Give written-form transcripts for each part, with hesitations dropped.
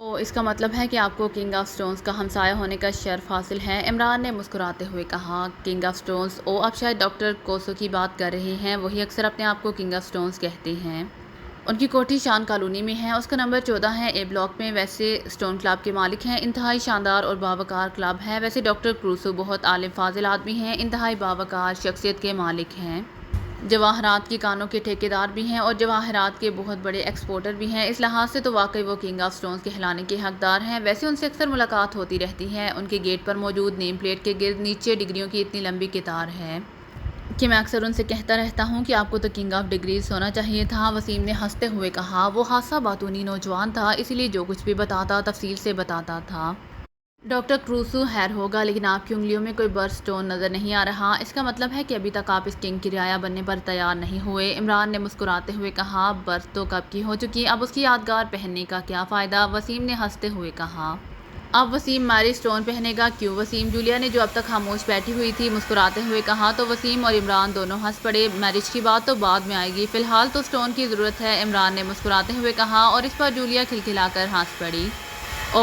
تو اس کا مطلب ہے کہ آپ کو کنگ آف سٹونز کا ہمسایہ ہونے کا شرف حاصل ہے۔ عمران نے مسکراتے ہوئے کہا، کنگ آف سٹونز؟ آپ شاید ڈاکٹر کوسو کی بات کر رہے ہیں، وہی اکثر اپنے آپ کو کنگ آف سٹونز کہتے ہیں۔ ان کی کوٹھی شان کالونی میں ہے، اس کا نمبر 14 ہے، اے بلاک میں۔ ویسے سٹون کلب کے مالک ہیں، انتہائی شاندار اور باوقار کلب ہے۔ ویسے ڈاکٹر کوسو بہت عالم فاضل آدمی ہیں، انتہائی باوقار شخصیت کے مالک ہیں، جواہرات کی کانوں کے ٹھیکیدار بھی ہیں اور جواہرات کے بہت بڑے ایکسپورٹر بھی ہیں۔ اس لحاظ سے تو واقعی وہ کنگ آف سٹونز کہلانے کے حقدار ہیں۔ ویسے ان سے اکثر ملاقات ہوتی رہتی ہے، ان کے گیٹ پر موجود نیم پلیٹ کے گرد نیچے ڈگریوں کی اتنی لمبی قطار ہے کہ میں اکثر ان سے کہتا رہتا ہوں کہ آپ کو تو کنگ آف ڈگریز ہونا چاہیے تھا۔ وسیم نے ہنستے ہوئے کہا، وہ حادثہ باتونی نوجوان تھا، اسی لیے جو کچھ بھی بتاتا تفصیل سے بتاتا تھا۔ ڈاکٹر کروسو، خیر ہوگا، لیکن آپ کی انگلیوں میں کوئی برتھ سٹون نظر نہیں آ رہا، اس کا مطلب ہے کہ ابھی تک آپ اس کنگ کی رعایا بننے پر تیار نہیں ہوئے۔ عمران نے مسکراتے ہوئے کہا، برتھ تو کب کی ہو چکی، اب اس کی یادگار پہننے کا کیا فائدہ؟ وسیم نے ہنستے ہوئے کہا، اب وسیم میری سٹون پہنے گا؟ کیوں وسیم؟ جولیا نے جو اب تک خاموش بیٹھی ہوئی تھی مسکراتے ہوئے کہا، تو وسیم اور عمران دونوں ہنس پڑے۔ میرج کی بات تو بعد میں آئے گی، فی الحال تو سٹون کی ضرورت ہے، عمران نے مسکراتے ہوئے کہا، اور اس پر جولیا کھلکھلا کر ہنس پڑی۔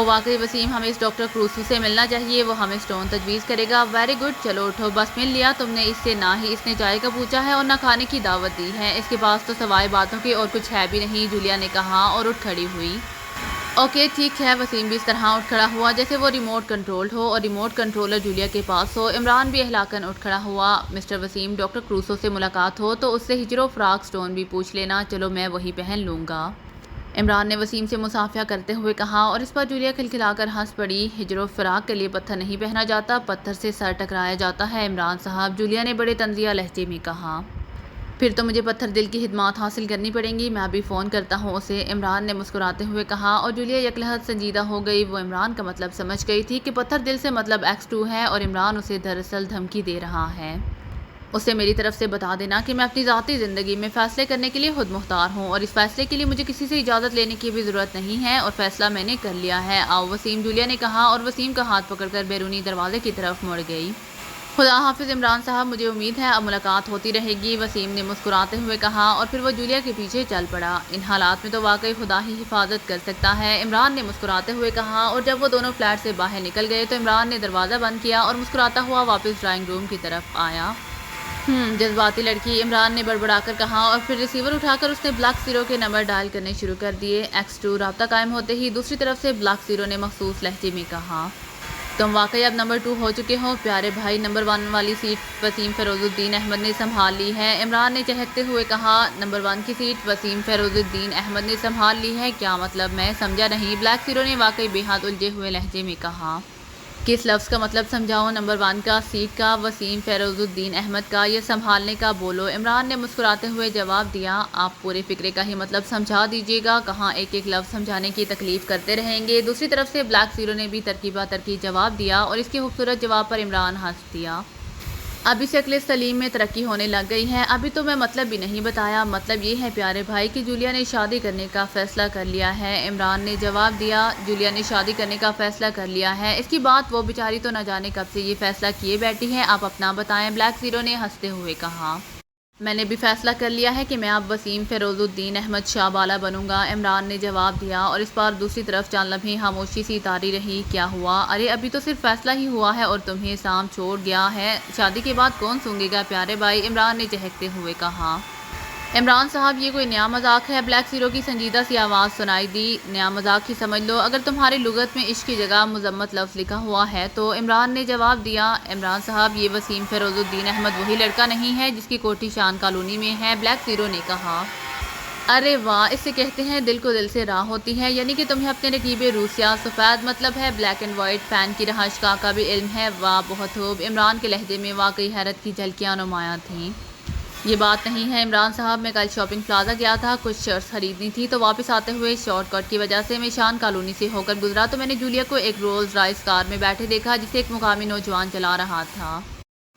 واقعی وسیم، ہمیں اس ڈاکٹر کروسو سے ملنا چاہیے، وہ ہمیں سٹون تجویز کرے گا۔ ویری گڈ، چلو اٹھو، بس مل لیا تم نے اس سے، نہ ہی اس نے چائے کا پوچھا ہے اور نہ کھانے کی دعوت دی ہے، اس کے پاس تو سوائے باتوں کے اور کچھ ہے بھی نہیں، جولیا نے کہا اور اٹھ کھڑی ہوئی۔ اوکے ٹھیک ہے، وسیم بھی اس طرح اٹھ کھڑا ہوا جیسے وہ ریموٹ کنٹرولڈ ہو اور ریموٹ کنٹرولر جولیا کے پاس ہو۔ عمران بھی اہلاکن اٹھ کھڑا ہوا، مسٹر وسیم، ڈاکٹر کروسو سے ملاقات ہو تو اس سے ہجر و فراق سٹون بھی پوچھ لینا، چلو میں وہی پہن لوں گا، عمران نے وسیم سے مصافحہ کرتے ہوئے کہا، اور اس پر جولیا کھلکھلا کر ہنس پڑی۔ ہجر و فراق کے لیے پتھر نہیں پہنا جاتا، پتھر سے سر ٹکرایا جاتا ہے عمران صاحب، جولیا نے بڑے طنزیہ لہجے میں کہا۔ پھر تو مجھے پتھر دل کی خدمات حاصل کرنی پڑیں گی، میں ابھی فون کرتا ہوں اسے، عمران نے مسکراتے ہوئے کہا، اور جولیا یکلحظ سنجیدہ ہو گئی۔ وہ عمران کا مطلب سمجھ گئی تھی کہ پتھر دل سے مطلب X2 ہے اور عمران اسے دراصل دھمکی دے رہا ہے۔ اسے میری طرف سے بتا دینا کہ میں اپنی ذاتی زندگی میں فیصلے کرنے کے لیے خود مختار ہوں اور اس فیصلے کے لیے مجھے کسی سے اجازت لینے کی بھی ضرورت نہیں ہے، اور فیصلہ میں نے کر لیا ہے۔ آؤ وسیم، جولیا نے کہا اور وسیم کا ہاتھ پکڑ کر بیرونی دروازے کی طرف مڑ گئی۔ خدا حافظ عمران صاحب، مجھے امید ہے اب ملاقات ہوتی رہے گی، وسیم نے مسکراتے ہوئے کہا، اور پھر وہ جولیا کے پیچھے چل پڑا۔ ان حالات میں تو واقعی خدا ہی حفاظت کر سکتا ہے، عمران نے مسکراتے ہوئے کہا، اور جب وہ دونوں فلیٹ سے باہر نکل گئے تو عمران نے دروازہ بند کیا اور مسکراتا ہوا واپس ڈرائنگ روم کی طرف آیا۔ جذباتی لڑکی، عمران نے بڑبڑا کر کہا، اور پھر ریسیور اٹھا کر اس نے بلاک 0 کے نمبر ڈائل کرنے شروع کر دیے۔ X2 رابطہ قائم ہوتے ہی دوسری طرف سے بلاک 0 نے مخصوص لہجے میں کہا، تم واقعی اب نمبر 2 ہو چکے ہو پیارے بھائی، نمبر 1 والی سیٹ وسیم فیروز الدین احمد نے سنبھال لی ہے، عمران نے چہکتے ہوئے کہا۔ نمبر 1 کی سیٹ وسیم فیروز الدین احمد نے سنبھال لی ہے؟ کیا مطلب؟ میں سمجھا نہیں، بلیک 0 نے واقعی بے حد الجھے ہوئے لہجے میں کہا۔ کس لفظ کا مطلب سمجھاؤ؟ نمبر 1 کا، سیٹ کا، وسیم فیروز الدین احمد کا، یہ سنبھالنے کا بولو، عمران نے مسکراتے ہوئے جواب دیا۔ آپ پورے فقرے کا ہی مطلب سمجھا دیجیے گا، کہاں ایک ایک لفظ سمجھانے کی تکلیف کرتے رہیں گے۔ دوسری طرف سے بلیک 0 نے بھی ترکیبہ ترکی جواب دیا، اور اس کے خوبصورت جواب پر عمران ہنس دیا۔ ابھی شکل سلیم میں ترقی ہونے لگ گئی ہے، ابھی تو میں مطلب بھی نہیں بتایا، مطلب یہ ہے پیارے بھائی کہ جولیا نے شادی کرنے کا فیصلہ کر لیا ہے، عمران نے جواب دیا۔ جولیا نے شادی کرنے کا فیصلہ کر لیا ہے، اس کی بات، وہ بیچاری تو نہ جانے کب سے یہ فیصلہ کیے بیٹھی ہے، آپ اپنا بتائیں، بلیک 0 نے ہنستے ہوئے کہا۔ میں نے بھی فیصلہ کر لیا ہے کہ میں اب وسیم فیروز الدین احمد شاہ بالا بنوں گا، عمران نے جواب دیا، اور اس بار دوسری طرف چند لمحے خاموشی سی طاری رہی۔ کیا ہوا؟ ارے ابھی تو صرف فیصلہ ہی ہوا ہے اور تمہیں سام چھوڑ گیا ہے، شادی کے بعد کون سونگے گا پیارے بھائی، عمران نے چہکتے ہوئے کہا۔ عمران صاحب، یہ کوئی نیا مذاق ہے؟ بلیک 0 کی سنجیدہ سی آواز سنائی دی۔ نیا مذاق ہی سمجھ لو، اگر تمہاری لغت میں عشق کی جگہ مذمت لفظ لکھا ہوا ہے تو، عمران نے جواب دیا۔ عمران صاحب، یہ وسیم فیروز الدین احمد وہی لڑکا نہیں ہے جس کی کوٹھی شان کالونی میں ہے، بلیک 0 نے کہا۔ ارے واہ، اس سے کہتے ہیں دل کو دل سے راہ ہوتی ہے، یعنی کہ تمہیں اپنے رقیب روسیا سفید مطلب ہے بلیک اینڈ وائٹ فین کی رہائش گاہ کا بھی علم ہے، واہ بہت خوب، عمران کے لہجے میں واقعی حیرت کی جھلکیاں نمایاں تھیں۔ یہ بات نہیں ہے عمران صاحب، میں کل شاپنگ پلازا گیا تھا، کچھ شرٹس خریدنی تھی، تو واپس آتے ہوئے شارٹ کٹ کی وجہ سے میں شان کالونی سے ہو کر گزرا تو میں نے جولیا کو ایک رولز رائس کار میں بیٹھے دیکھا جسے ایک مقامی نوجوان چلا رہا تھا۔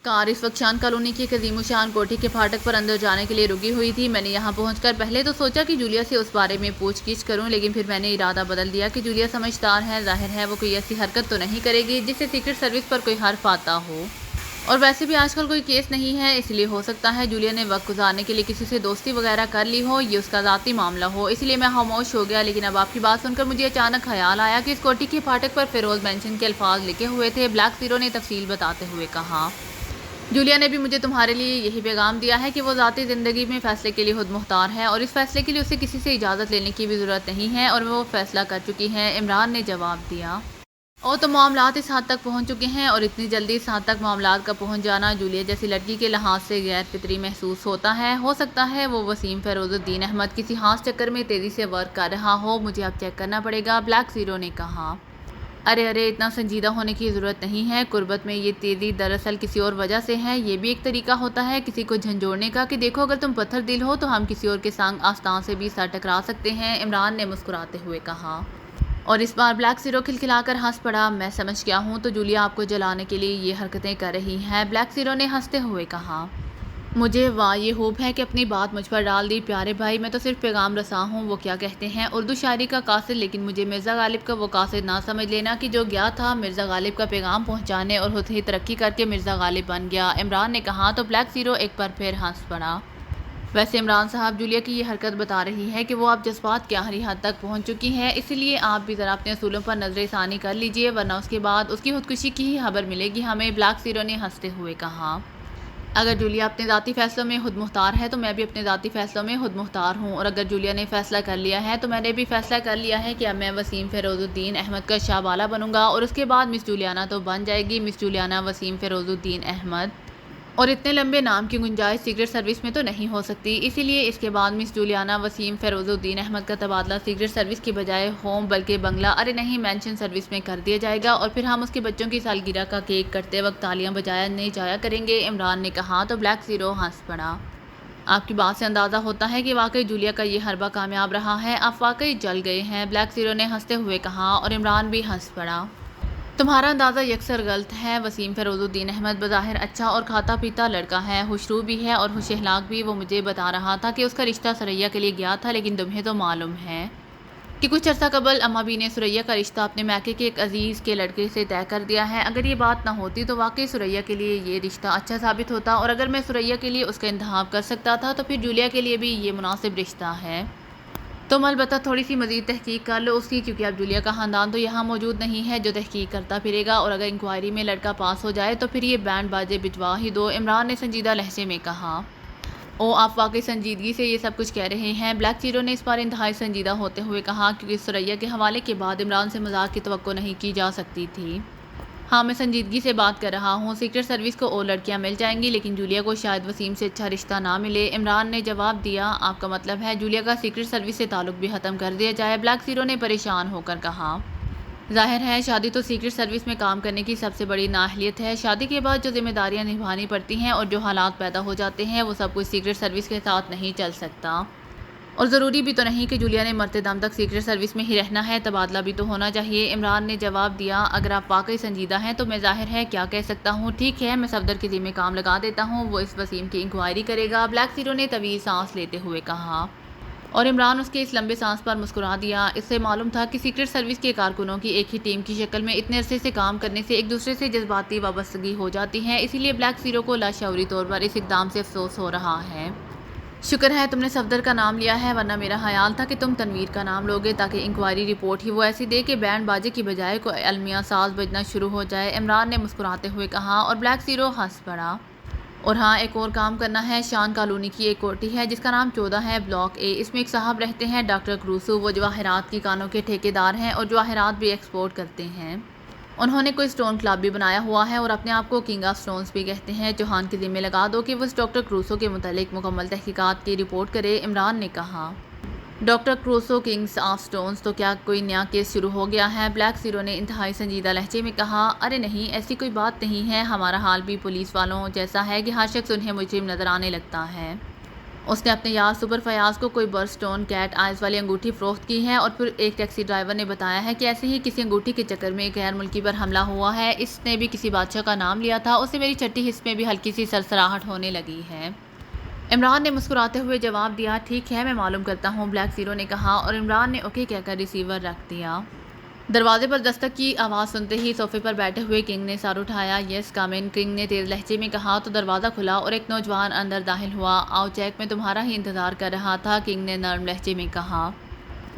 کار اس وقت شان کالونی کی ایک عظیم الشان کوٹھی کے پھاٹک پر اندر جانے کے لیے رکی ہوئی تھی۔ میں نے یہاں پہنچ کر پہلے تو سوچا کہ جولیا سے اس بارے میں پوچھ گچھ کروں، لیکن پھر میں نے ارادہ بدل دیا کہ جولیا سمجھدار ہے، ظاہر ہے وہ کوئی ایسی حرکت تو نہیں کرے گی جس سے سیکرٹ سروس پر کوئی حرف آتا ہو۔ اور ویسے بھی آج کل کوئی کیس نہیں ہے، اس لیے ہو سکتا ہے جولیا نے وقت گزارنے کے لیے کسی سے دوستی وغیرہ کر لی ہو، یہ اس کا ذاتی معاملہ ہو، اس لیے میں خاموش ہو گیا۔ لیکن اب آپ کی بات سن کر مجھے اچانک خیال آیا کہ اس کوٹھی کے پھاٹک پر فیروز مینشن کے الفاظ لکھے ہوئے تھے۔ بلیک زیرو نے تفصیل بتاتے ہوئے کہا، جولیا نے بھی مجھے تمہارے لیے یہی پیغام دیا ہے کہ وہ ذاتی زندگی میں فیصلے کے لیے خود مختار ہے اور اس فیصلے کے لیے اسے کسی سے اجازت لینے کی بھی ضرورت نہیں ہے اور وہ فیصلہ کر چکی ہے۔ عمران نے جواب دیا، اور تو معاملات اس حد تک پہنچ چکے ہیں اور اتنی جلدی اس حد تک معاملات کا پہنچ جانا جولیا جیسی لڑکی کے لحاظ سے غیر فطری محسوس ہوتا ہے۔ ہو سکتا ہے وہ وسیم فیروز الدین احمد کسی خاص چکر میں تیزی سے ورک کر رہا ہو، مجھے اب چیک کرنا پڑے گا، بلیک زیرو نے کہا۔ ارے اتنا سنجیدہ ہونے کی ضرورت نہیں ہے، قربت میں یہ تیزی دراصل کسی اور وجہ سے ہے۔ یہ بھی ایک طریقہ ہوتا ہے کسی کو جھنجھوڑنے کا کہ دیکھو اگر تم پتھر دل ہو تو ہم کسی اور کے سنگ آستان سے بھی سر ٹکرا سکتے ہیں، عمران نے مسکراتے ہوئے کہا۔ اور اس بار بلیک زیرو کھلکھلا کر ہنس پڑا۔ میں سمجھ گیا ہوں تو جولیا آپ کو جلانے کے لیے یہ حرکتیں کر رہی ہے، بلیک زیرو نے ہنستے ہوئے کہا۔ مجھے واہ یہ ہوپ ہے کہ اپنی بات مجھ پر ڈال دی، پیارے بھائی میں تو صرف پیغام رساں ہوں، وہ کیا کہتے ہیں اردو شاعری کا قاصد، لیکن مجھے مرزا غالب کا وہ قاصد نہ سمجھ لینا کہ جو گیا تھا مرزا غالب کا پیغام پہنچانے اور خود ہی ترقی کر کے مرزا غالب بن گیا، عمران نے کہا تو بلیک زیرو ایک بار پھر ہنس پڑا۔ ویسے عمران صاحب جولیا کی یہ حرکت بتا رہی ہے کہ وہ اب جذبات کی آخری حد تک پہنچ چکی ہے، اس لیے آپ بھی ذرا اپنے اصولوں پر نظر ثانی کر لیجئے ورنہ اس کے بعد اس کی خودکشی کی ہی خبر ملے گی ہمیں، بلیک زیرو نے ہنستے ہوئے کہا۔ اگر جولیا اپنے ذاتی فیصلوں میں خود مختار ہے تو میں بھی اپنے ذاتی فیصلوں میں خود مختار ہوں، اور اگر جولیا نے فیصلہ کر لیا ہے تو میں نے بھی فیصلہ کر لیا ہے کہ اب میں وسیم فیروز الدین احمد کا شاہ بالا بنوں گا اور اس کے بعد مس جولیانا تو بن جائے گی مس جولیانا وسیم فیروز الدین احمد، اور اتنے لمبے نام کی گنجائش سیکرٹ سروس میں تو نہیں ہو سکتی، اسی لیے اس کے بعد مس جولیانا وسیم فیروز الدین احمد کا تبادلہ سیکرٹ سروس کی بجائے ہوم بلکہ بنگلہ نہیں مینشن سروس میں کر دیا جائے گا، اور پھر ہم اس کے بچوں کی سالگرہ کا کیک کٹتے وقت تالیاں بجانے جایا کریں گے، عمران نے کہا تو بلیک زیرو ہنس پڑا۔ آپ کی بات سے اندازہ ہوتا ہے کہ واقعی جولیا کا یہ حربہ کامیاب رہا ہے، آپ واقعی جل گئے ہیں، بلیک زیرو نے ہنستے ہوئے کہا، اور عمران بھی ہنس پڑا۔ تمہارا اندازہ یکسر غلط ہے، وسیم فیروز الدین احمد بظاہر اچھا اور کھاتا پیتا لڑکا ہے، خوش رو بھی ہے اور خوش اخلاق بھی، وہ مجھے بتا رہا تھا کہ اس کا رشتہ سریا کے لیے گیا تھا، لیکن تمہیں تو معلوم ہے کہ کچھ عرصہ قبل اما بی نے سریا کا رشتہ اپنے میکے کے ایک عزیز کے لڑکے سے طے کر دیا ہے۔ اگر یہ بات نہ ہوتی تو واقعی سریا کے لیے یہ رشتہ اچھا ثابت ہوتا، اور اگر میں سریا کے لیے اس کا انتخاب کر سکتا تھا تو پھر جولیا کے لیے بھی یہ مناسب رشتہ ہے۔ تم البتہ تھوڑی سی مزید تحقیق کر لو اس کی، کیونکہ اب جولیا کا خاندان تو یہاں موجود نہیں ہے جو تحقیق کرتا پھرے گا، اور اگر انکوائری میں لڑکا پاس ہو جائے تو پھر یہ بینڈ باجے بجوا ہی دو، عمران نے سنجیدہ لہجے میں کہا۔ آپ واقعی سنجیدگی سے یہ سب کچھ کہہ رہے ہیں، بلیک زیرو نے اس بار انتہائی سنجیدہ ہوتے ہوئے کہا، کیونکہ سریا کے حوالے کے بعد عمران سے مذاق کی توقع نہیں کی جا سکتی تھی۔ ہاں میں سنجیدگی سے بات کر رہا ہوں، سیکرٹ سروس کو اور لڑکیاں مل جائیں گی لیکن جولیا کو شاید وسیم سے اچھا رشتہ نہ ملے، عمران نے جواب دیا۔ آپ کا مطلب ہے جولیا کا سیکرٹ سروس سے تعلق بھی ختم کر دیا جائے، بلیک زیرو نے پریشان ہو کر کہا۔ ظاہر ہے شادی تو سیکرٹ سروس میں کام کرنے کی سب سے بڑی نااہلیت ہے، شادی کے بعد جو ذمہ داریاں نبھانی پڑتی ہیں اور جو حالات پیدا ہو جاتے ہیں وہ سب کچھ سیکرٹ سروس کے ساتھ نہیں چل سکتا، اور ضروری بھی تو نہیں کہ جولیا نے مرتے دم تک سیکرٹ سروس میں ہی رہنا ہے، تبادلہ بھی تو ہونا چاہیے، عمران نے جواب دیا۔ اگر آپ واقعی سنجیدہ ہیں تو میں ظاہر ہے کیا کہہ سکتا ہوں، ٹھیک ہے میں صفدر کے ذمہ کام لگا دیتا ہوں، وہ اس وسیم کی انکوائری کرے گا، بلیک زیرو نے طویل سانس لیتے ہوئے کہا، اور عمران اس کے اس لمبے سانس پر مسکرا دیا۔ اس سے معلوم تھا کہ سیکرٹ سروس کے کارکنوں کی ایک ہی ٹیم کی شکل میں اتنے عرصے سے کام کرنے سے ایک دوسرے سے جذباتی وابستگی ہو جاتی ہے، اسی لیے بلیک زیرو کو لاشعوری طور پر اس اقدام سے افسوس ہو رہا ہے۔ شکر ہے تم نے صفدر کا نام لیا ہے، ورنہ میرا خیال تھا کہ تم تنویر کا نام لوگے تاکہ انکوائری رپورٹ ہی وہ ایسی دے کہ بینڈ باجے کی بجائے کوئی المیہ ساز بجنا شروع ہو جائے، عمران نے مسکراتے ہوئے کہا، اور بلیک زیرو ہنس پڑا۔ اور ہاں ایک اور کام کرنا ہے، شان کالونی کی ایک کوٹھی ہے جس کا نام 14 ہے، بلاک اے، اس میں ایک صاحب رہتے ہیں ڈاکٹر کروسو، وہ جواہرات کی کانوں کے ٹھیکیدار ہیں اور جواہرات بھی ایکسپورٹ کرتے ہیں، انہوں نے کوئی سٹون کلب بھی بنایا ہوا ہے اور اپنے آپ کو کنگ آف سٹونز بھی کہتے ہیں، چوہان کے ذمہ لگا دو کہ وہ اس ڈاکٹر کروسو کے متعلق مکمل تحقیقات کی رپورٹ کرے، عمران نے کہا۔ Doctor Crusoe kings of stones, تو کیا کوئی نیا کیس شروع ہو گیا ہے، بلیک زیرو نے انتہائی سنجیدہ لہجے میں کہا۔ ارے نہیں ایسی کوئی بات نہیں ہے، ہمارا حال بھی پولیس والوں جیسا ہے کہ ہر شخص انہیں مجرم نظر آنے لگتا ہے، اس نے اپنے یار سپر فیاض کو کوئی برڈ سٹون کیٹ آئز والی انگوٹھی فروخت کی ہے، اور پھر ایک ٹیکسی ڈرائیور نے بتایا ہے کہ ایسے ہی کسی انگوٹھی کے چکر میں ایک غیر ملکی پر حملہ ہوا ہے، اس نے بھی کسی بادشاہ کا نام لیا تھا، اسے میری چھٹی حص میں بھی ہلکی سی سرسراہٹ ہونے لگی ہے، عمران نے مسکراتے ہوئے جواب دیا۔ ٹھیک ہے میں معلوم کرتا ہوں، بلیک زیرو نے کہا، اور عمران نے اوکے کہہ کر ریسیور رکھ دیا۔ دروازے پر دستک کی آواز سنتے ہی صوفے پر بیٹھے ہوئے کنگ نے سر اٹھایا۔ یس کم ان، کنگ نے تیز لہجے میں کہا تو دروازہ کھلا اور ایک نوجوان اندر داخل ہوا۔ آؤ جیک، میں تمہارا ہی انتظار کر رہا تھا، کنگ نے نرم لہجے میں کہا۔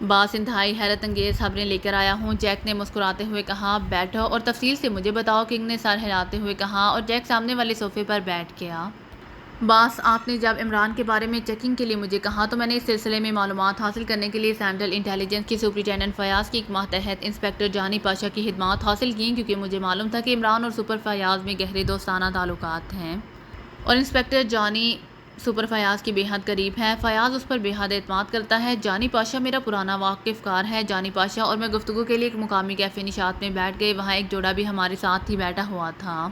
باس انتہائی حیرت انگیز خبریں لے کر آیا ہوں، جیک نے مسکراتے ہوئے کہا۔ بیٹھو اور تفصیل سے مجھے بتاؤ، کنگ نے سر ہلاتے ہوئے کہا اور جیک سامنے والے صوفے پر بیٹھ گیا۔ باس، آپ نے جب عمران کے بارے میں چیکنگ کے لیے مجھے کہا تو میں نے اس سلسلے میں معلومات حاصل کرنے کے لیے سینٹرل انٹیلیجنس کی سپرنٹینڈنٹ فیاض کی ایک ماہ تحت انسپکٹر جانی پاشا کی خدمات حاصل کیں، کیونکہ مجھے معلوم تھا کہ عمران اور سپر فیاض میں گہرے دوستانہ تعلقات ہیں اور انسپکٹر جانی سپر فیاض کی بے حد قریب ہے۔ فیاض اس پر بے حد اعتماد کرتا ہے۔ جانی پاشا میرا پرانا واقف کار ہے۔ جانی پاشا اور میں گفتگو کے لیے ایک مقامی کیفے نشاط میں بیٹھ گئے۔ وہاں ایک جوڑا بھی ہمارے ساتھ ہی بیٹھا ہوا تھا۔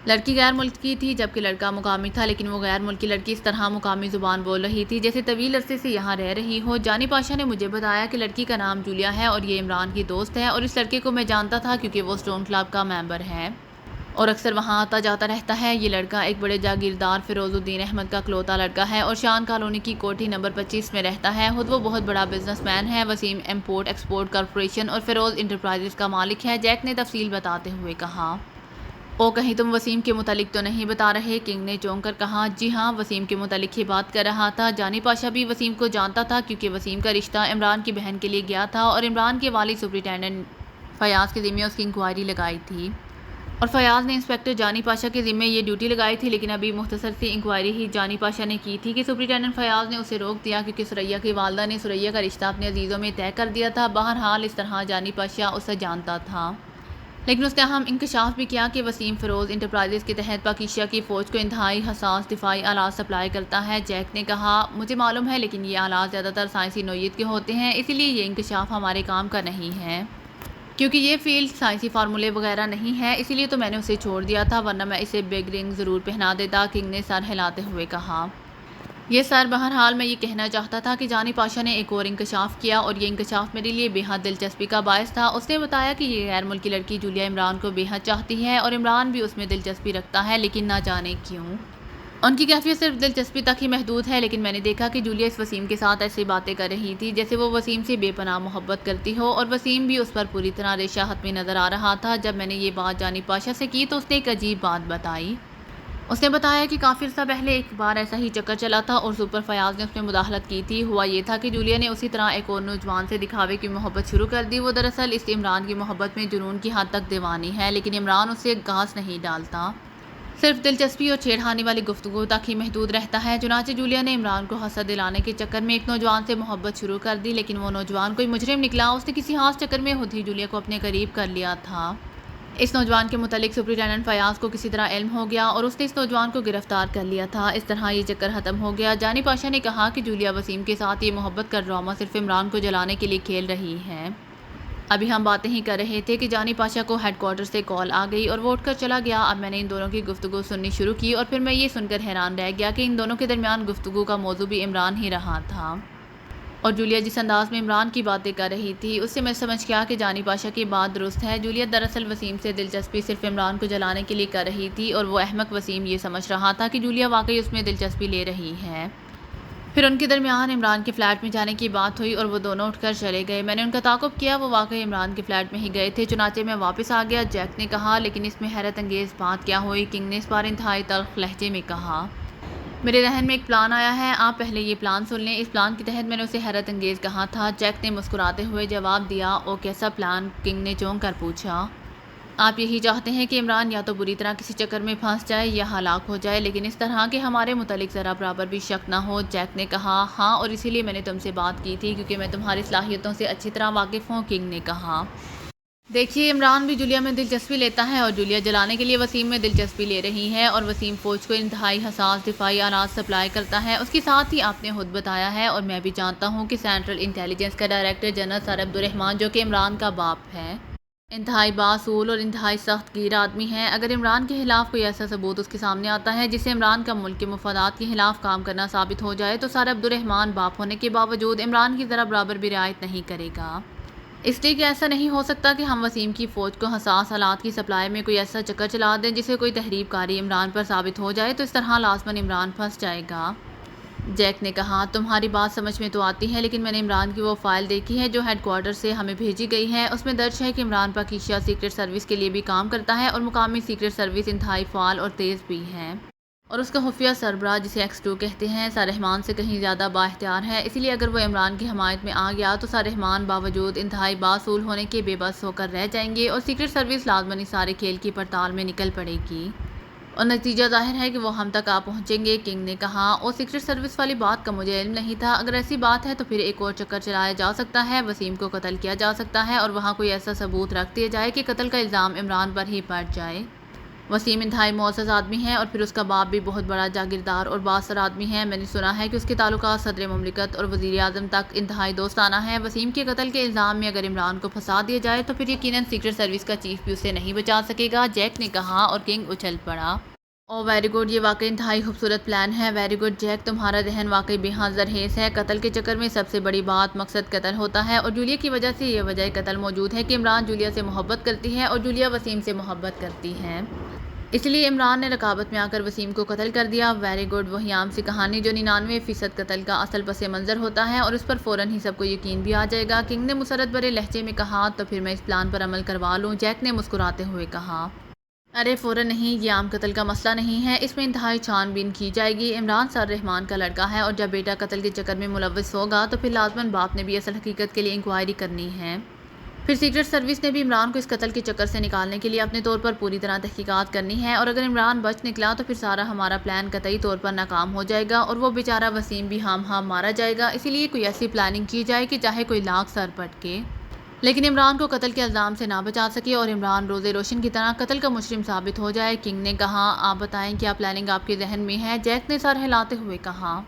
لڑکی غیر ملکی تھی جبکہ لڑکا مقامی تھا، لیکن وہ غیر ملکی لڑکی اس طرح مقامی زبان بول رہی تھی جیسے طویل عرصے سے یہاں رہ رہی ہو۔ جانی پاشا نے مجھے بتایا کہ لڑکی کا نام جولیا ہے اور یہ عمران کی دوست ہے، اور اس لڑکے کو میں جانتا تھا کیونکہ وہ اسٹون کلب کا ممبر ہے اور اکثر وہاں آتا جاتا رہتا ہے۔ یہ لڑکا ایک بڑے جاگیردار فیروز الدین احمد کا اکلوتا لڑکا ہے اور شان کالونی کی کوٹھی نمبر 25 میں رہتا ہے۔ خود وہ بہت بڑا بزنس مین ہے، وسیم امپورٹ ایکسپورٹ کارپوریشن اور فیروز انٹرپرائزز کا مالک ہے، جیک نے تفصیل بتاتے ہوئے کہا۔ او کہیں تم وسیم کے متعلق تو نہیں بتا رہے؟ کنگ نے چونک کر کہا۔ جی ہاں، وسیم کے متعلق ہی بات کر رہا تھا۔ جانی پاشا بھی وسیم کو جانتا تھا کیونکہ وسیم کا رشتہ عمران کی بہن کے لیے گیا تھا اور عمران کے والد سپرنٹینڈنٹ فیاض کے ذمے اس کی انکوائری لگائی تھی اور فیاض نے انسپکٹر جانی پاشا کے ذمے یہ ڈیوٹی لگائی تھی، لیکن ابھی مختصر سی انکوائری ہی جانی پاشا نے کی تھی کہ سپرنٹینڈنٹ فیاض نے اسے روک دیا کیونکہ سریا کی والدہ نے سریا کا رشتہ اپنے عزیزوں میں طے کر دیا تھا۔ بہرحال اس طرح جانی پاشا اسے جانتا تھا، لیکن اس نے اہم انکشاف بھی کیا کہ وسیم فیروز انٹرپرائزز کے تحت پاکیزہ کی فوج کو انتہائی حساس دفاعی آلات سپلائی کرتا ہے۔ جیک نے کہا۔ مجھے معلوم ہے، لیکن یہ آلات زیادہ تر سائنسی نوعیت کے ہوتے ہیں، اسی لیے یہ انکشاف ہمارے کام کا نہیں ہے کیونکہ یہ فیلڈ سائنسی فارمولے وغیرہ نہیں ہے، اسی لیے تو میں نے اسے چھوڑ دیا تھا، ورنہ میں اسے بگ رنگ ضرور پہنا دیتا، کنگ نے سر ہلاتے ہوئے کہا۔ یہ سر، بہرحال میں یہ کہنا چاہتا تھا کہ جانی پاشا نے ایک اور انکشاف کیا اور یہ انکشاف میرے لیے بے حد دلچسپی کا باعث تھا۔ اس نے بتایا کہ یہ غیر ملکی لڑکی جولیا عمران کو بے حد چاہتی ہے اور عمران بھی اس میں دلچسپی رکھتا ہے، لیکن نہ جانے کیوں ان کی کیفیت صرف دلچسپی تک ہی محدود ہے۔ لیکن میں نے دیکھا کہ جولیا اس وسیم کے ساتھ ایسی باتیں کر رہی تھی جیسے وہ وسیم سے بے پناہ محبت کرتی ہو، اور وسیم بھی اس پر پوری طرح ریشہ حتمی نظر آ رہا تھا۔ جب میں نے یہ بات جانی پاشا سے کی تو اس نے ایک عجیب بات بتائی۔ اس نے بتایا کہ کافی عرصہ پہلے ایک بار ایسا ہی چکر چلا تھا اور سپر فیاض نے اس میں مداخلت کی تھی۔ ہوا یہ تھا کہ جولیا نے اسی طرح ایک اور نوجوان سے دکھاوے کی محبت شروع کر دی۔ وہ دراصل اس عمران کی محبت میں جنون کی حد تک دیوانی ہے، لیکن عمران اسے گھاس نہیں ڈالتا، صرف دلچسپی اور چھیڑخانی والی گفتگو تک ہی محدود رہتا ہے۔ چنانچہ جولیا نے عمران کو حسد دلانے کے چکر میں ایک نوجوان سے محبت شروع کر دی، لیکن وہ نوجوان کوئی مجرم نکلا۔ اس نے کسی خاص چکر میں خود ہی جولیا کو اپنے قریب کر لیا تھا۔ اس نوجوان کے متعلق سپرنٹینڈنٹ فیاض کو کسی طرح علم ہو گیا اور اس نے اس نوجوان کو گرفتار کر لیا تھا۔ اس طرح یہ چکر ختم ہو گیا۔ جانی پاشا نے کہا کہ جولیا وسیم کے ساتھ یہ محبت کا ڈرامہ صرف عمران کو جلانے کے لیے کھیل رہی ہے۔ ابھی ہم باتیں ہی کر رہے تھے کہ جانی پاشا کو ہیڈ کوارٹر سے کال آ گئی اور وہ اٹھ کر چلا گیا۔ اب میں نے ان دونوں کی گفتگو سننی شروع کی اور پھر میں یہ سن کر حیران رہ گیا کہ ان دونوں کے درمیان گفتگو کا موضوع بھی عمران ہی رہا تھا، اور جولیا جس انداز میں عمران کی باتیں کر رہی تھی اس سے میں سمجھ گیا کہ جانی پاشا کی بات درست ہے۔ جولیا دراصل وسیم سے دلچسپی صرف عمران کو جلانے کے لیے کر رہی تھی اور وہ احمق وسیم یہ سمجھ رہا تھا کہ جولیا واقعی اس میں دلچسپی لے رہی ہے۔ پھر ان کے درمیان عمران کے فلیٹ میں جانے کی بات ہوئی اور وہ دونوں اٹھ کر چلے گئے۔ میں نے ان کا تعاقب کیا، وہ واقعی عمران کے فلیٹ میں ہی گئے تھے، چنانچہ میں واپس آ گیا، جیک نے کہا۔ لیکن اس میں حیرت انگیز بات کیا ہوئی؟ کنگ نے اس بار انتہائی تلخ لہجے میں کہا۔ میرے ذہن میں ایک پلان آیا ہے، آپ پہلے یہ پلان سن لیں۔ اس پلان کے تحت میں نے اسے حیرت انگیز کہا تھا، جیک نے مسکراتے ہوئے جواب دیا۔ او کیسا پلان؟ کنگ نے چونک کر پوچھا۔ آپ یہی چاہتے ہیں کہ عمران یا تو بری طرح کسی چکر میں پھنس جائے یا ہلاک ہو جائے، لیکن اس طرح کہ ہمارے متعلق ذرا برابر بھی شک نہ ہو، جیک نے کہا۔ ہاں، اور اسی لیے میں نے تم سے بات کی تھی کیونکہ میں تمہاری صلاحیتوں سے اچھی طرح واقف ہوں، کنگ نے کہا۔ دیکھیے، عمران بھی جولیا میں دلچسپی لیتا ہے اور جولیا جلانے کے لیے وسیم میں دلچسپی لے رہی ہے، اور وسیم فوج کو انتہائی حساس دفاعی آلات سپلائی کرتا ہے۔ اس کے ساتھ ہی آپ نے خود بتایا ہے اور میں بھی جانتا ہوں کہ سینٹرل انٹیلیجنس کا ڈائریکٹر جنرل سر عبدالرحمان، جو کہ عمران کا باپ ہے، انتہائی باصول اور انتہائی سخت گیر آدمی ہے۔ اگر عمران کے خلاف کوئی ایسا ثبوت اس کے سامنے آتا ہے جس سے عمران کا ملک کے مفادات کے خلاف کام کرنا ثابت ہو جائے تو سر عبدالرحمان باپ ہونے کے باوجود عمران کی ذرا برابر بھی رعایت نہیں کرے گا، اس لیے کہ ایسا نہیں ہو سکتا کہ ہم وسیم کی فوج کو حساس آلات کی سپلائی میں کوئی ایسا چکر چلا دیں جسے کوئی تحریب کاری عمران پر ثابت ہو جائے تو اس طرح لازماً عمران پھنس جائے گا۔ جیک نے کہا تمہاری بات سمجھ میں تو آتی ہے، لیکن میں نے عمران کی وہ فائل دیکھی ہے جو ہیڈ کوارٹر سے ہمیں بھیجی گئی ہے۔ اس میں درج ہے کہ عمران پاکیزہ سیکرٹ سروس کے لیے بھی کام کرتا ہے اور مقامی سیکرٹ سروس انتہائی فعال اور تیز بھی ہے، اور اس کا خفیہ سربراہ جسے X2 کہتے ہیں سارحمان سے کہیں زیادہ بااختیار ہے۔ اسی لیے اگر وہ عمران کی حمایت میں آ گیا تو سارحمان باوجود انتہائی باصول ہونے کے بے بس ہو کر رہ جائیں گے اور سیکرٹ سروس لازماً سارے کھیل کی پڑتال میں نکل پڑے گی، اور نتیجہ ظاہر ہے کہ وہ ہم تک آ پہنچیں گے۔ کنگ نے کہا اور سیکرٹ سروس والی بات کا مجھے علم نہیں تھا۔ اگر ایسی بات ہے تو پھر ایک اور چکر چلایا جا سکتا ہے، وسیم کو قتل کیا جا سکتا ہے اور وہاں کوئی ایسا ثبوت رکھ دیا جائے کہ قتل کا الزام عمران پر ہی پڑ جائے۔ وسیم انتہائی معزز آدمی ہے اور پھر اس کا باپ بھی بہت بڑا جاگیردار اور بااثر آدمی ہے۔ میں نے سنا ہے کہ اس کے تعلقات صدر مملکت اور وزیر اعظم تک انتہائی دوستانہ ہیں۔ وسیم کے قتل کے الزام میں اگر عمران کو پھنسا دیا جائے تو پھر یقیناً سیکرٹ سروس کا چیف بھی اسے نہیں بچا سکے گا، جیک نے کہا، اور کنگ اچھل پڑا۔ اوہ ویری گڈ، یہ واقعی انتہائی خوبصورت پلان ہے۔ ویری گڈ جیک، تمہارا ذہن واقعی بے حد زرخیز ہے۔ قتل کے چکر میں سب سے بڑی بات مقصد قتل ہوتا ہے، اور جولیا کی وجہ سے یہ وجہ قتل موجود ہے کہ عمران جولیا سے محبت کرتی ہے اور جولیا وسیم سے محبت کرتی ہے، اس لیے عمران نے رکابت میں آ کر وسیم کو قتل کر دیا۔ ویری گڈ، وہی عام سی کہانی جو 99% قتل کا اصل پس منظر ہوتا ہے، اور اس پر فوراً ہی سب کو یقین بھی آ جائے گا، کنگ نے مسرت بھرے لہجے میں کہا۔ تو پھر میں اس پلان پر عمل کروا لوں، جیک نے مسکراتے ہوئے کہا۔ ارے فوراً نہیں، یہ عام قتل کا مسئلہ نہیں ہے، اس میں انتہائی چھان بین کی جائے گی۔ عمران سارحمان کا لڑکا ہے اور جب بیٹا قتل کے چکر میں ملوث ہوگا تو پھر لازماً باپ نے بھی اصل حقیقت کے لیے انکوائری کرنی ہے، پھر سیکرٹ سروس نے بھی عمران کو اس قتل کے چکر سے نکالنے کے لیے اپنے طور پر پوری طرح تحقیقات کرنی ہے، اور اگر عمران بچ نکلا تو پھر سارا ہمارا پلان قطعی طور پر ناکام ہو جائے گا اور وہ بیچارہ وسیم بھی ہام مارا جائے گا۔ اسی لیے کوئی ایسی پلاننگ کی جائے کہ چاہے کوئی لاکھ سر پٹکے لیکن عمران کو قتل کے الزام سے نہ بچا سکے اور عمران روزے روشن کی طرح قتل کا مجرم ثابت ہو جائے۔ کنگ نے کہا آپ بتائیں کیا پلاننگ آپ کے ذہن میں ہے؟ جیک نے سر ہلاتے ہوئے کہا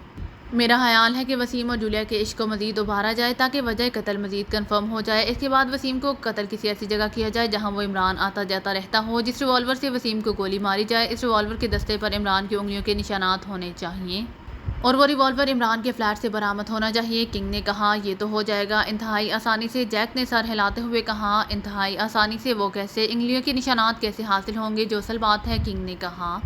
میرا خیال ہے کہ وسیم اور جولیا کے عشق کو مزید ابھارا جائے تاکہ وجہ قتل مزید کنفرم ہو جائے۔ اس کے بعد وسیم کو قتل کسی ایسی جگہ کیا جائے جہاں وہ عمران آتا جاتا رہتا ہو، جس ریوالور سے وسیم کو گولی ماری جائے اس ریوالور کے دستے پر عمران کی انگلیوں کے نشانات ہونے چاہیے اور وہ ریوالور عمران کے فلیٹ سے برآمد ہونا چاہیے۔ کنگ نے کہا یہ تو ہو جائے گا انتہائی آسانی سے۔ جیک نے سر ہلاتے ہوئے کہا انتہائی آسانی سے؟ وہ کیسے؟ انگلیوں کے نشانات کیسے حاصل ہوں گے جو اصل بات ہے؟ کنگ نے کہا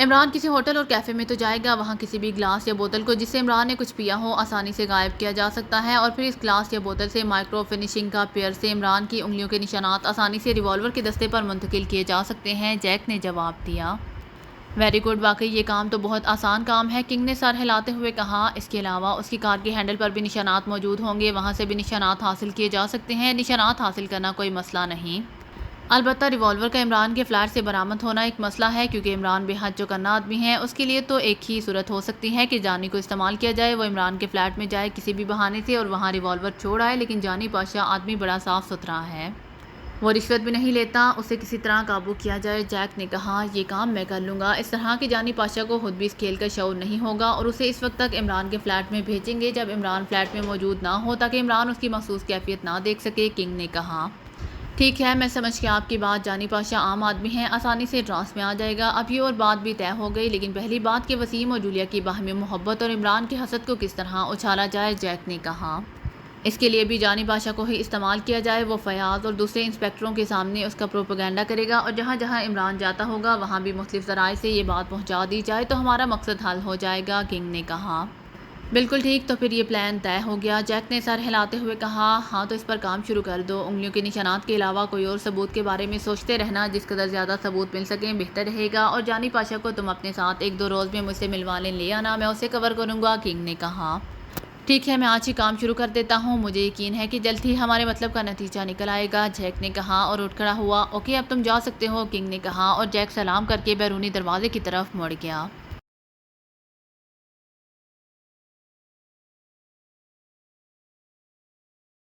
عمران کسی ہوٹل اور کیفے میں تو جائے گا، وہاں کسی بھی گلاس یا بوتل کو جس سے عمران نے کچھ پیا ہو آسانی سے غائب کیا جا سکتا ہے، اور پھر اس گلاس یا بوتل سے مائکرو فنشنگ کا پیئر سے عمران کی انگلیوں کے نشانات آسانی سے ریوالور کے دستے پر منتقل کیے جا سکتے ہیں، جیک نے جواب دیا۔ ویری گڈ، واقعی یہ کام تو بہت آسان کام ہے، کنگ نے سر ہلاتے ہوئے کہا۔ اس کے علاوہ اس کی کار کے ہینڈل پر بھی نشانات موجود ہوں گے، وہاں سے بھی نشانات حاصل کیے جا سکتے ہیں، نشانات حاصل کرنا کوئی مسئلہ نہیں۔ البتہ ریوالور کا عمران کے فلیٹ سے برآمد ہونا ایک مسئلہ ہے، کیونکہ عمران بے حد چوکنا آدمی ہے۔ اس کے لیے تو ایک ہی صورت ہو سکتی ہے کہ جانی کو استعمال کیا جائے، وہ عمران کے فلیٹ میں جائے کسی بھی بہانے سے اور وہاں ریوالور چھوڑ آئے، لیکن جانی پاشا آدمی بڑا صاف ستھرا ہے، وہ رشوت بھی نہیں لیتا، اسے کسی طرح قابو کیا جائے۔ جیک نے کہا یہ کام میں کر لوں گا۔ اس طرح کہ جانی پاشا کو خود بھی اس کھیل کا شعور نہیں ہوگا اور اسے اس وقت تک عمران کے فلیٹ میں بھیجیں گے جب عمران فلیٹ میں موجود نہ ہو تاکہ عمران اس کی مخصوص کیفیت نہ دیکھ سکے۔ کنگ نے کہا ٹھیک ہے، میں سمجھ گیا آپ کی بات، جانی پاشا عام آدمی ہیں، آسانی سے ٹراس میں آ جائے گا۔ اب یہ اور بات بھی طے ہو گئی، لیکن پہلی بات کہ وسیم اور جولیا کی باہمی محبت اور عمران کے حسد کو کس طرح اچھالا جائے۔ جیک نے کہا اس کے لیے بھی جانی پاشا کو ہی استعمال کیا جائے، وہ فیاض اور دوسرے انسپیکٹروں کے سامنے اس کا پروپیگنڈا کرے گا اور جہاں جہاں عمران جاتا ہوگا وہاں بھی مختلف ذرائع سے یہ بات پہنچا دی جائے تو ہمارا مقصد حل ہو جائے گا۔ کنگ نے کہا بالکل ٹھیک، تو پھر یہ پلان طے ہو گیا۔ جیک نے سر ہلاتے ہوئے کہا ہاں تو اس پر کام شروع کر دو۔ انگلیوں کے نشانات کے علاوہ کوئی اور ثبوت کے بارے میں سوچتے رہنا، جس قدر زیادہ ثبوت مل سکیں بہتر رہے گا، اور جانی پاشا کو تم اپنے ساتھ 1-2 روز میں مجھ سے ملوانے لے آنا، میں اسے کور کروں گا۔ کنگ نے کہا ٹھیک ہے، میں آج ہی کام شروع کر دیتا ہوں، مجھے یقین ہے کہ جلد ہی ہمارے مطلب کا نتیجہ نکل آئے گا۔ جیک نے کہا اور اٹھ کھڑا ہوا۔ اوکے اب تم جا سکتے ہو، کنگ نے کہا، اور جیک سلام کر کے بیرونی دروازے کی طرف مڑ گیا۔